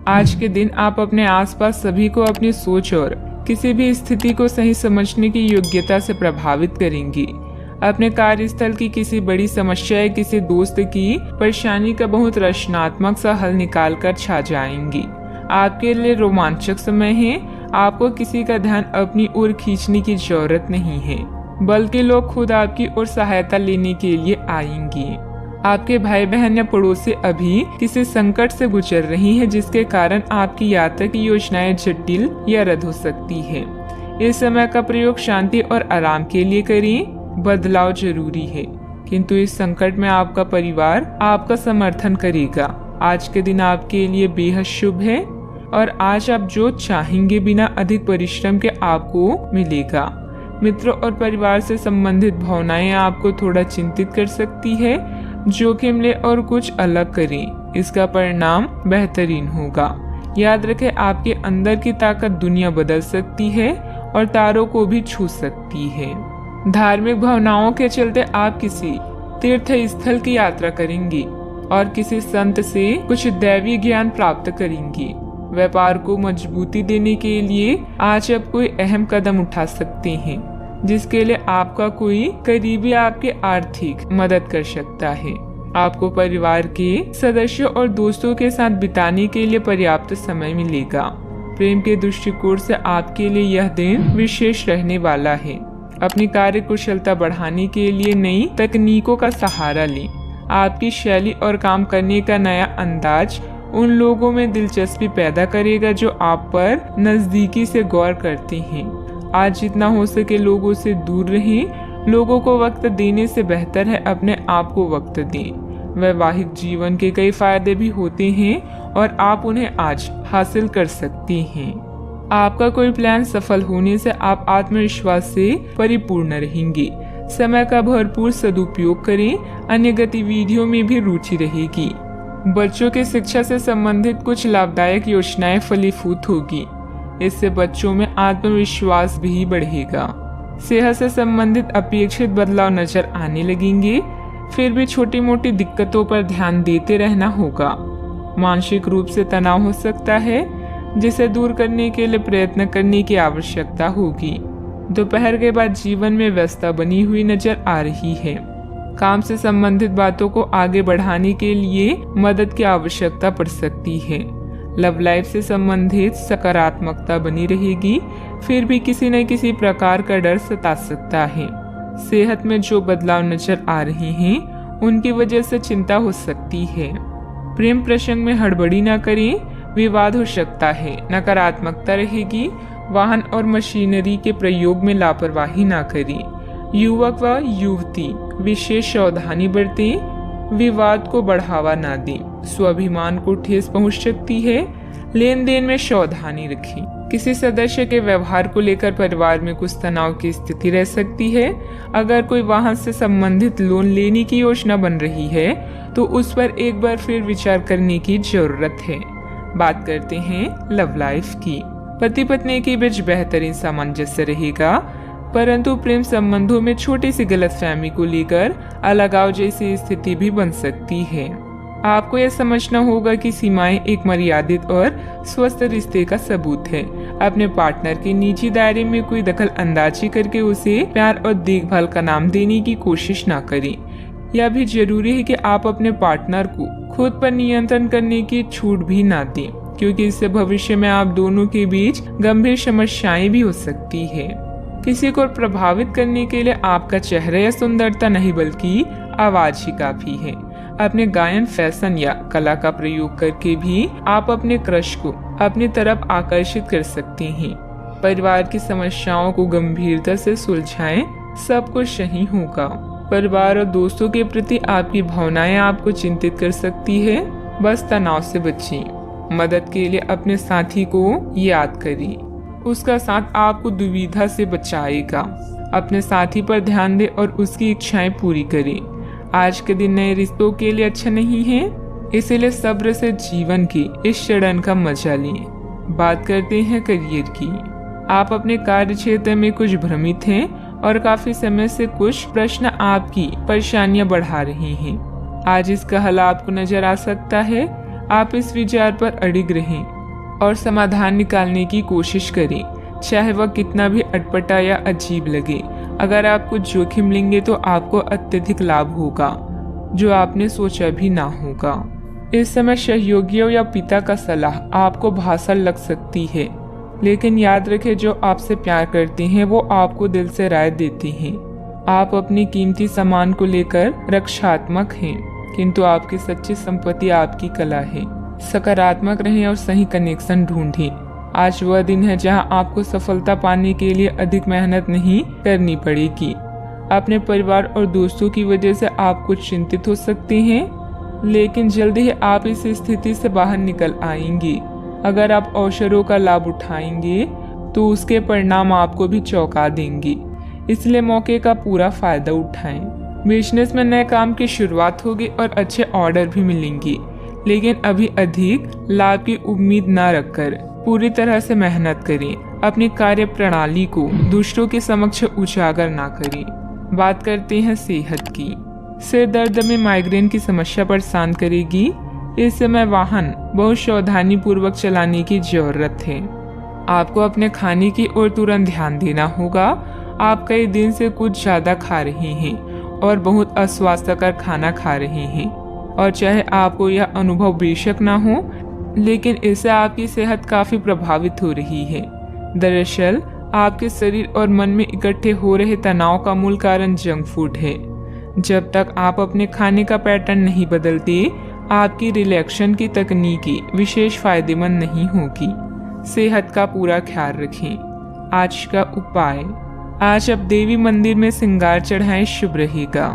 आज के दिन आप अपने आसपास सभी को अपनी सोच और किसी भी स्थिति को सही समझने की योग्यता से प्रभावित करेंगी। अपने कार्यस्थल की किसी बड़ी समस्या या किसी दोस्त की परेशानी का बहुत रचनात्मक सा हल निकाल कर छा जाएंगी। आपके लिए रोमांचक समय है। आपको किसी का ध्यान अपनी ओर खींचने की जरूरत नहीं है, बल्कि लोग खुद आपकी ओर सहायता लेने के लिए आएंगे। आपके भाई बहन या पड़ोसी अभी किसी संकट से गुजर रही हैं, जिसके कारण आपकी यात्रा की योजनाएं जटिल या रद्द हो सकती है। इस समय का प्रयोग शांति और आराम के लिए करें। बदलाव जरूरी है, किंतु इस संकट में आपका परिवार आपका समर्थन करेगा। आज के दिन आपके लिए बेहद शुभ है और आज आप जो चाहेंगे बिना अधिक परिश्रम के आपको मिलेगा। मित्रों और परिवार से संबंधित भावनाएं आपको थोड़ा चिंतित कर सकती है। जोखिम ले और कुछ अलग करें, इसका परिणाम बेहतरीन होगा। याद रखें, आपके अंदर की ताकत दुनिया बदल सकती है और तारों को भी छू सकती है। धार्मिक भावनाओं के चलते आप किसी तीर्थ स्थल की यात्रा करेंगी और किसी संत से कुछ दैवी ज्ञान प्राप्त करेंगी। व्यापार को मजबूती देने के लिए आज आप कोई अहम कदम उठा सकते हैं, जिसके लिए आपका कोई करीबी आपकी आर्थिक मदद कर सकता है। आपको परिवार के सदस्यों और दोस्तों के साथ बिताने के लिए पर्याप्त समय मिलेगा। प्रेम के दृष्टिकोण से आपके लिए यह दिन विशेष रहने वाला है। अपनी कार्य कुशलता बढ़ाने के लिए नई तकनीकों का सहारा लें। आपकी शैली और काम करने का नया अंदाज उन लोगों में दिलचस्पी पैदा करेगा जो आप पर नजदीकी से गौर करते हैं। आज जितना हो सके लोगों से दूर रहें। लोगों को वक्त देने से बेहतर है अपने आप को वक्त दें। वैवाहिक जीवन के कई फायदे भी होते हैं और आप उन्हें आज हासिल कर सकते हैं। आपका कोई प्लान सफल होने से आप आत्मविश्वास से परिपूर्ण रहेंगे। समय का भरपूर सदुपयोग करें। अन्य गतिविधियों में भी रुचि रहेगी। बच्चों की शिक्षा से संबंधित कुछ लाभदायक योजनाएं फलीभूत होगी। इससे बच्चों में आत्मविश्वास भी बढ़ेगा। सेहत से संबंधित अपेक्षित बदलाव नजर आने लगेंगे। फिर भी छोटी मोटी दिक्कतों पर ध्यान देते रहना होगा। मानसिक रूप से तनाव हो सकता है, जिसे दूर करने के लिए प्रयत्न करने की आवश्यकता होगी। दोपहर के बाद जीवन में व्यस्तता बनी हुई नजर आ रही है। काम से संबंधित बातों को आगे बढ़ाने के लिए मदद की आवश्यकता पड़ सकती है। लव लाइफ से संबंधित सकारात्मकता बनी रहेगी। फिर भी किसी न किसी प्रकार का डर सता सकता है। सेहत में जो बदलाव नजर आ रहे हैं उनकी वजह से चिंता हो सकती है। प्रेम प्रसंग में हड़बड़ी न करें, विवाद हो सकता है। नकारात्मकता रहेगी। वाहन और मशीनरी के प्रयोग में लापरवाही न करें। युवक व युवती विशेष सावधानी बरतें। विवाद को बढ़ावा न दें। स्वाभिमान को ठेस पहुंच सकती है। लेन देन में सावधानी रखें। किसी सदस्य के व्यवहार को लेकर परिवार में कुछ तनाव की स्थिति रह सकती है। अगर कोई वाहन से संबंधित लोन लेने की योजना बन रही है तो उस पर एक बार फिर विचार करने की जरूरत है। बात करते हैं लव लाइफ की। पति पत्नी के बीच बेहतरीन सामंजस्य रहेगा, परंतु प्रेम संबंधों में छोटी सी गलतफहमी को लेकर अलगाव जैसी स्थिति भी बन सकती है। आपको यह समझना होगा कि सीमाएं एक मर्यादित और स्वस्थ रिश्ते का सबूत है। अपने पार्टनर के निजी दायरे में कोई दखल अंदाजी करके उसे प्यार और देखभाल का नाम देने की कोशिश ना करें। यह भी जरूरी है कि आप अपने पार्टनर को खुद पर नियंत्रण करने की छूट भी ना दें, क्योंकि इससे भविष्य में आप दोनों के बीच गंभीर समस्याएं भी हो सकती है। किसी को प्रभावित करने के लिए आपका चेहरा या सुंदरता नहीं बल्कि आवाज ही काफी है। अपने गायन, फैशन या कला का प्रयोग करके भी आप अपने क्रश को अपनी तरफ आकर्षित कर सकते हैं। परिवार की समस्याओं को गंभीरता से सुलझाएं, सब कुछ सही होगा। परिवार और दोस्तों के प्रति आपकी भावनाएं आपको चिंतित कर सकती है। बस तनाव से बचें। मदद के लिए अपने साथी को याद करें। उसका साथ आपको दुविधा से बचाएगा। अपने साथी पर ध्यान दें और उसकी इच्छाएं पूरी करें। आज के दिन नए रिश्तों के लिए अच्छा नहीं है, इसलिए सब्र से जीवन की इस चरण का मजा लें। बात करते हैं करियर की। आप अपने कार्य क्षेत्र में कुछ भ्रमित हैं और काफी समय से कुछ प्रश्न आपकी परेशानियां बढ़ा रहे हैं। आज इसका हल आपको नजर आ सकता है। आप इस विचार पर अडिग रहें और समाधान निकालने की कोशिश करें, चाहे वह कितना भी अटपटा या अजीब लगे। अगर आप कुछ जोखिम लेंगे तो आपको अत्यधिक लाभ होगा, जो आपने सोचा भी ना होगा। इस समय सहयोगियों या पिता का सलाह आपको भासर लग सकती है, लेकिन याद रखें, जो आपसे प्यार करते हैं वो आपको दिल से राय देते हैं। आप अपनी कीमती सामान को लेकर रक्षात्मक हैं, किंतु आपकी सच्ची संपत्ति आपकी कला है। सकारात्मक रहें और सही कनेक्शन ढूंढें। आज वह दिन है जहां आपको सफलता पाने के लिए अधिक मेहनत नहीं करनी पड़ेगी। अपने परिवार और दोस्तों की वजह से आप कुछ चिंतित हो सकते हैं, लेकिन जल्दी ही आप इस स्थिति से बाहर निकल आएंगे। अगर आप अवसरों का लाभ उठाएंगे तो उसके परिणाम आपको भी चौंका देंगे, इसलिए मौके का पूरा फायदा उठाएं। बिजनेस में नए काम की शुरुआत होगी और अच्छे ऑर्डर भी मिलेंगे, लेकिन अभी अधिक लाभ की उम्मीद न रखकर पूरी तरह से मेहनत करें। अपनी कार्य प्रणाली को दूसरों के समक्ष उजागर ना करें। बात करते हैं सेहत की। सिर दर्द में माइग्रेन की समस्या परेशान करेगी। इस समय वाहन बहुत सावधानी पूर्वक चलाने की जरूरत है। आपको अपने खाने की ओर तुरंत ध्यान देना होगा। आप कई दिन से कुछ ज्यादा खा रहे हैं और बहुत अस्वास्थ्यकर खाना खा रहे हैं, और चाहे आपको यह अनुभव बेशक ना हो, लेकिन इससे आपकी सेहत काफी प्रभावित हो रही है। दरअसल आपके शरीर और मन में इकट्ठे हो रहे तनाव का मूल कारण जंक फूड है। जब तक आप अपने खाने का पैटर्न नहीं बदलते, आपकी रिलैक्सेशन की तकनीकी विशेष फायदेमंद नहीं होगी। सेहत का पूरा ख्याल रखें। आज का उपाय, आज आप देवी मंदिर में श्रृंगार चढ़ाएं, शुभ रहेगा।